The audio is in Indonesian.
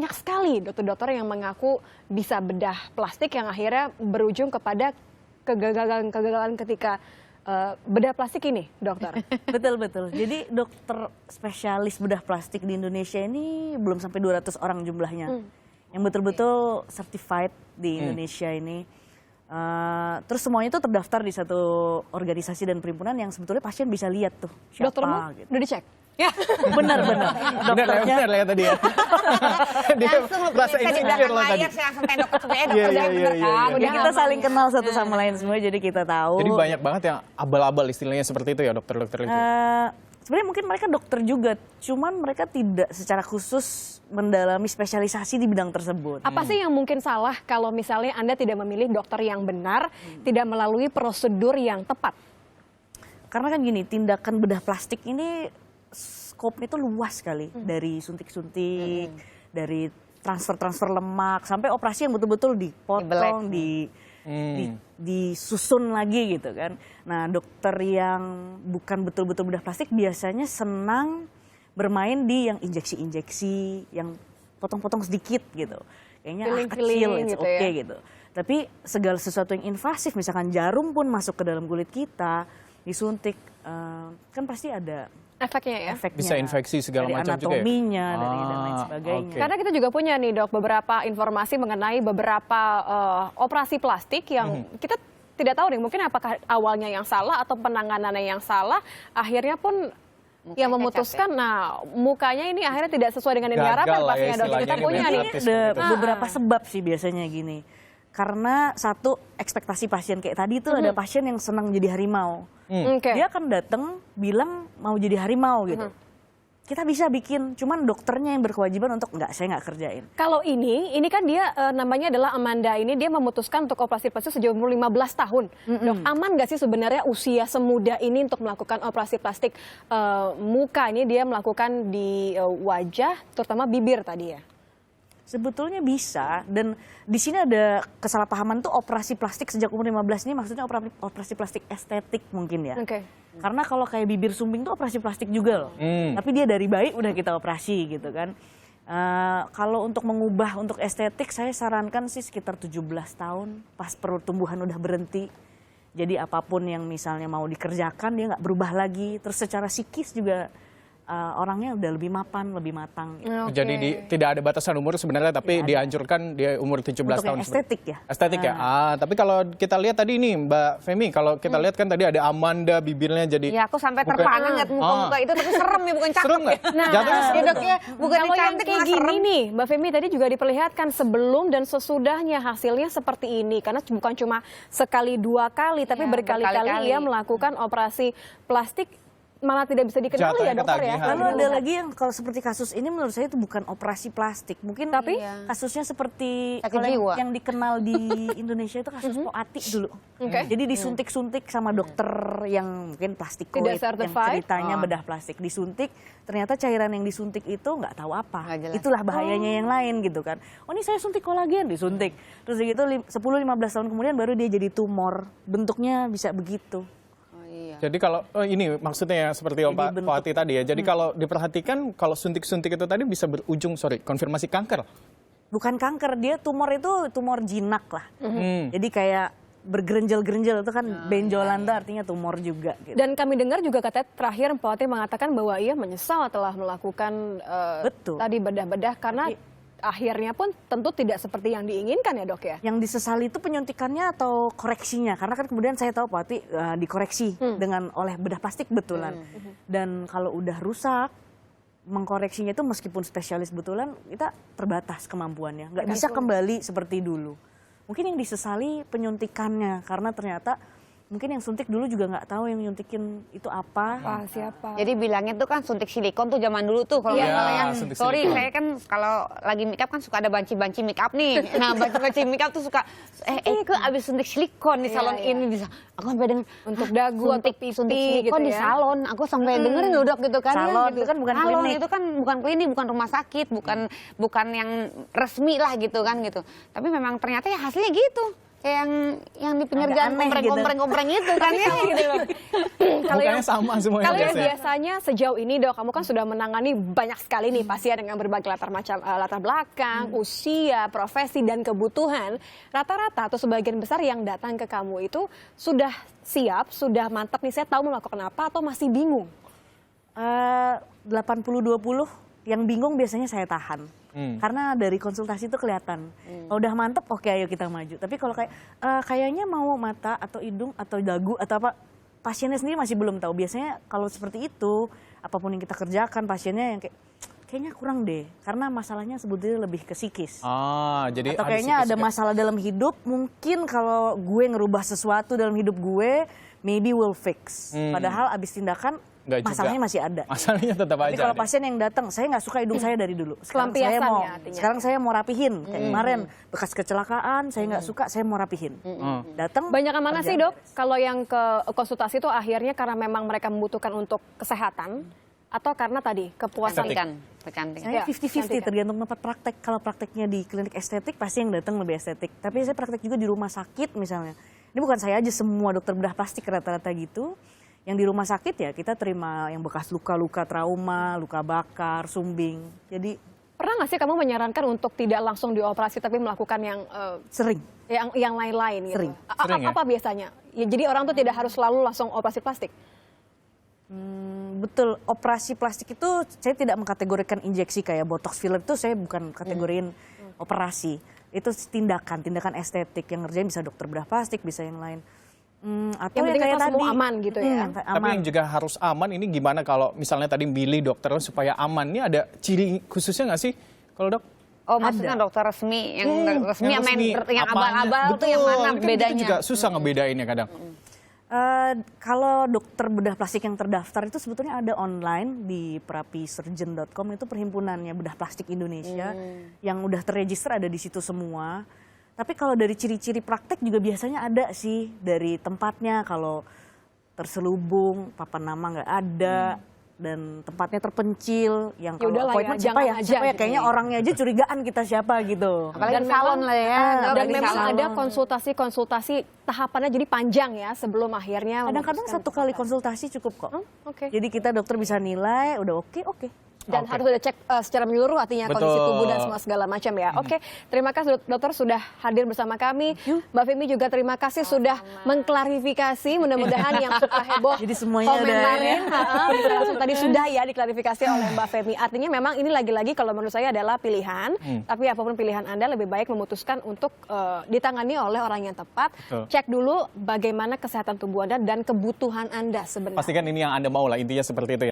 banyak sekali dokter-dokter yang mengaku bisa bedah plastik yang akhirnya berujung kepada kegagalan ketika bedah plastik ini, dokter. Betul. Jadi dokter spesialis bedah plastik di Indonesia ini belum sampai 200 orang jumlahnya. Yang betul-betul certified di Indonesia ini. Terus semuanya itu terdaftar di satu organisasi dan perhimpunan yang sebetulnya pasien bisa lihat tuh siapa. Doktermu gitu. udah dicek? Ya, benar. Dokternya benar ya tadi ya. Dia langsung merasa bisa di insecure belakang lah tadi. layar saya langsung tengok ke sebenarnya Iya, dokter iya, bener iya, kan. iya. Jadi kita saling kenal satu sama lain semua, jadi kita tahu. Jadi banyak banget yang abal-abal istilahnya seperti itu ya dokter-dokter itu. Sebenarnya mungkin mereka dokter juga, cuman mereka tidak secara khusus mendalami spesialisasi di bidang tersebut. Apa sih yang mungkin salah kalau misalnya Anda tidak memilih dokter yang benar, tidak melalui prosedur yang tepat? Karena kan gini, tindakan bedah plastik ini skopnya itu luas sekali. Dari suntik-suntik, dari transfer-transfer lemak, sampai operasi yang betul-betul dipotong, disusun lagi gitu kan. Nah, dokter yang bukan betul-betul bedah plastik biasanya senang bermain di yang injeksi-injeksi, yang potong-potong sedikit gitu. Kayaknya kecil, it's gitu okay ya. gitu. Tapi segala sesuatu yang invasif, misalkan jarum pun masuk ke dalam kulit kita, disuntik, kan pasti ada Efeknya ya? efeknya. Bisa infeksi segala dari macam juga ya? anatominya, dari dan lain sebagainya. oke. Karena kita juga punya nih dok beberapa informasi mengenai beberapa operasi plastik yang kita tidak tahu nih mungkin apakah awalnya yang salah atau penanganannya yang salah, akhirnya pun yang memutuskan, nah mukanya ini akhirnya tidak sesuai dengan yang Gagal diharapkan lah ya pastinya dok. Kita istilahnya punya ini nih. artis Ada begitu. beberapa sebab sih biasanya gini. Karena satu, ekspektasi pasien kayak tadi itu ada pasien yang senang jadi harimau. Oke. Dia akan datang bilang mau jadi harimau gitu. Kita bisa bikin, cuman dokternya yang berkewajiban untuk enggak, saya nggak kerjain. Kalau ini kan dia namanya adalah Amanda ini, dia memutuskan untuk operasi plastik sejak umur 15 tahun. Dok, aman nggak sih sebenarnya usia semuda ini untuk melakukan operasi plastik muka ini dia melakukan di wajah, terutama bibir tadi ya? Sebetulnya bisa, dan di sini ada kesalahpahaman tuh operasi plastik sejak umur 15 ini maksudnya operasi plastik estetik mungkin ya. Oke. Karena kalau kayak bibir sumbing tuh operasi plastik juga loh. Tapi dia dari bayi udah kita operasi gitu kan. Kalau untuk mengubah untuk estetik saya sarankan sih sekitar 17 tahun pas pertumbuhan udah berhenti. Jadi apapun yang misalnya mau dikerjakan dia nggak berubah lagi. Terus secara psikis juga orangnya udah lebih mapan, lebih matang. Gitu. Oke. Jadi tidak ada batasan umur sebenarnya, tapi dianjurkan dia umur 17 Untuk tahun. yang estetik ya. Estetik ya. Tapi kalau kita lihat tadi nih Mbak Femi, kalau kita lihat kan tadi ada Amanda bibirnya jadi. Ya aku sampai terpana ngeliat muka-muka itu, tapi serem ya, bukan cakep. Serem nggak? Nah, Jatuhnya serem. dok ya, bukan Kalau yang cantik kayak malah gini serem. nih, Mbak Femi tadi juga diperlihatkan sebelum dan sesudahnya hasilnya seperti ini. Karena bukan cuma sekali dua kali, tapi Iya, berkali-kali berkali-kali. ia melakukan operasi plastik malah tidak bisa dikenali Jatuhnya ya dokter ya. ketagihan. Lalu ada lagi yang kalau seperti kasus ini menurut saya itu bukan operasi plastik. Mungkin Tapi kasusnya seperti Sakit kalau jiwa. yang dikenal di Indonesia itu kasus Poati dulu. Oke. Jadi disuntik-suntik sama dokter yang mungkin plastikoid, Tidak yang certified. ceritanya bedah plastik. Disuntik, ternyata cairan yang disuntik itu nggak tahu apa. Nggak jelas. Itulah bahayanya yang lain gitu kan. Oh ini saya suntik kolagen, disuntik. Terus gitu 10-15 tahun kemudian baru dia jadi tumor. Bentuknya bisa begitu. Jadi kalau ini maksudnya ya seperti Jadi Pak Ati tadi ya. Jadi kalau diperhatikan kalau suntik-suntik itu tadi bisa berujung konfirmasi kanker. Bukan kanker, dia tumor itu tumor jinak lah. Jadi kayak bergerenjel-gerenjel itu kan benjolan tuh artinya tumor juga gitu. dan kami dengar juga katanya terakhir Pak Wati mengatakan bahwa ia menyesal telah melakukan Betul. tadi bedah-bedah karena akhirnya pun tentu tidak seperti yang diinginkan ya dok ya. Yang disesali itu penyuntikannya atau koreksinya, karena kan kemudian saya tahu Pak Wati dikoreksi dengan oleh bedah plastik betulan. Dan kalau udah rusak, mengkoreksinya itu meskipun spesialis betulan kita terbatas kemampuannya, nggak bisa kembali seperti dulu. Mungkin yang disesali penyuntikannya, karena ternyata mungkin yang suntik dulu juga nggak tahu yang nyuntikin itu apa. Siapa? Jadi bilangnya tuh kan suntik silikon tuh zaman dulu tuh kalau Iya, nggak salah ya. suntik Sorry, silikon. saya kan kalau lagi make up kan suka ada banci-banci make up nih. Nah, banci-banci make up tuh suka ke abis suntik silikon di salon Iya. ini bisa. Aku sampai dengan Untuk dagu atau pipi suntik silikon gitu di ya. salon. Aku sampai dengerin loh dok gitu kan. Salon gitu. itu kan bukan salon klinik. itu kan bukan klinik, bukan rumah sakit, bukan yang resmi lah gitu kan gitu. Tapi memang ternyata ya hasilnya gitu. Kayak yang di pinggir Agak jalan aneh gitu. kompreng-kompreng itu kan ya. Gitu loh. Kalau yang Mukanya sama semuanya. Kalau yang biasanya. biasanya sejauh ini Dok, kamu kan sudah menangani banyak sekali nih pasien dengan berbagai latar belakang, usia, profesi dan kebutuhan. Rata-rata atau sebagian besar yang datang ke kamu itu sudah siap, sudah mantap nih saya tahu mau melakukan apa atau masih bingung? 80-20 yang bingung biasanya saya tahan. Karena dari konsultasi itu kelihatan. Kalau udah mantep, oke ayo kita maju. Tapi kalau kayaknya mau mata atau hidung atau dagu atau apa, pasiennya sendiri masih belum tahu. Biasanya kalau seperti itu, apapun yang kita kerjakan, pasiennya yang kayaknya kurang deh. Karena masalahnya sebetulnya lebih ke psikis. Jadi Atau kayaknya ada masalah dalam hidup, mungkin kalau gue ngerubah sesuatu dalam hidup gue, maybe will fix. Padahal abis tindakan, Nggak juga. masalahnya masih ada. Masalahnya tetap Tapi aja. kalau pasien yang datang, saya nggak suka hidung saya dari dulu. Pelampiasan ya artinya. Sekarang saya mau rapihin. Kayak kemarin bekas kecelakaan, saya nggak suka, saya mau rapihin. Datang. Banyak yang mana sih kerjaan Dok? Kalau yang ke konsultasi itu akhirnya karena memang mereka membutuhkan untuk kesehatan atau karena tadi kepuasan? Kecantikan. Saya Ya, 50-50 cantik, tergantung tempat praktek. Kalau prakteknya di klinik estetik pasti yang datang lebih estetik. Tapi saya praktek juga di rumah sakit misalnya. Ini bukan saya aja, semua dokter bedah plastik rata-rata gitu. Yang di rumah sakit ya kita terima yang bekas luka-luka trauma, luka bakar, sumbing. Jadi Pernah nggak sih kamu menyarankan untuk tidak langsung dioperasi tapi melakukan sering. yang lain-lain gitu? Sering. Sering ya? Apa biasanya? Ya, jadi orang tuh tidak harus selalu langsung operasi plastik. Betul, operasi plastik itu saya tidak mengkategorikan injeksi kayak botox filler itu saya bukan kategoriin operasi. Itu tindakan estetik yang ngerjain bisa dokter bedah plastik, bisa yang lain. Atau Yang penting kayak itu semua aman gitu ya. Tapi yang juga harus aman ini gimana kalau misalnya tadi milih dokter supaya aman, ini ada ciri khususnya nggak sih kalau Dok? Oh maksudnya dokter resmi, yang resmi Yang yang resmi, yang apanya? abal-abal tuh yang Betul, mana kan kita bedanya? juga susah ngebedainnya kadang. Kalau dokter bedah plastik yang terdaftar itu sebetulnya ada online di prapisurgeon.com, itu perhimpunannya bedah plastik Indonesia yang udah terregister, ada di situ semua. Tapi kalau dari ciri-ciri praktek juga biasanya ada sih dari tempatnya, kalau terselubung, papan nama nggak ada, dan tempatnya terpencil, yang kalau Yaudahlah ya, appointment siapa jangan ya, aja siapa ya, gitu. kayaknya orangnya aja curigaan kita siapa gitu. Apalagi Dan di salon memang- lah ya. Dan Apalagi di memang salon. ada konsultasi tahapannya jadi panjang ya sebelum akhirnya Kadang-kadang memutuskan satu untuk kali operasi. konsultasi cukup kok. Oke. Jadi kita dokter bisa nilai, udah oke. Dan Oke. harus udah cek secara menyeluruh artinya kondisi Betul. tubuh dan semua segala macam ya. Oke, terima kasih dokter sudah hadir bersama kami. Mbak Femi juga terima kasih sudah mengklarifikasi. Mudah-mudahan yang suka heboh Jadi semuanya udah komentarin bisa langsung tadi sudah ya diklarifikasi oleh Mbak Femi. Artinya memang ini lagi-lagi kalau menurut saya adalah pilihan. Tapi apapun pilihan Anda lebih baik memutuskan untuk ditangani oleh orang yang tepat. Betul. Cek dulu bagaimana kesehatan tubuh Anda dan kebutuhan Anda sebenarnya. Pastikan ini yang Anda mau lah, intinya seperti itu ya.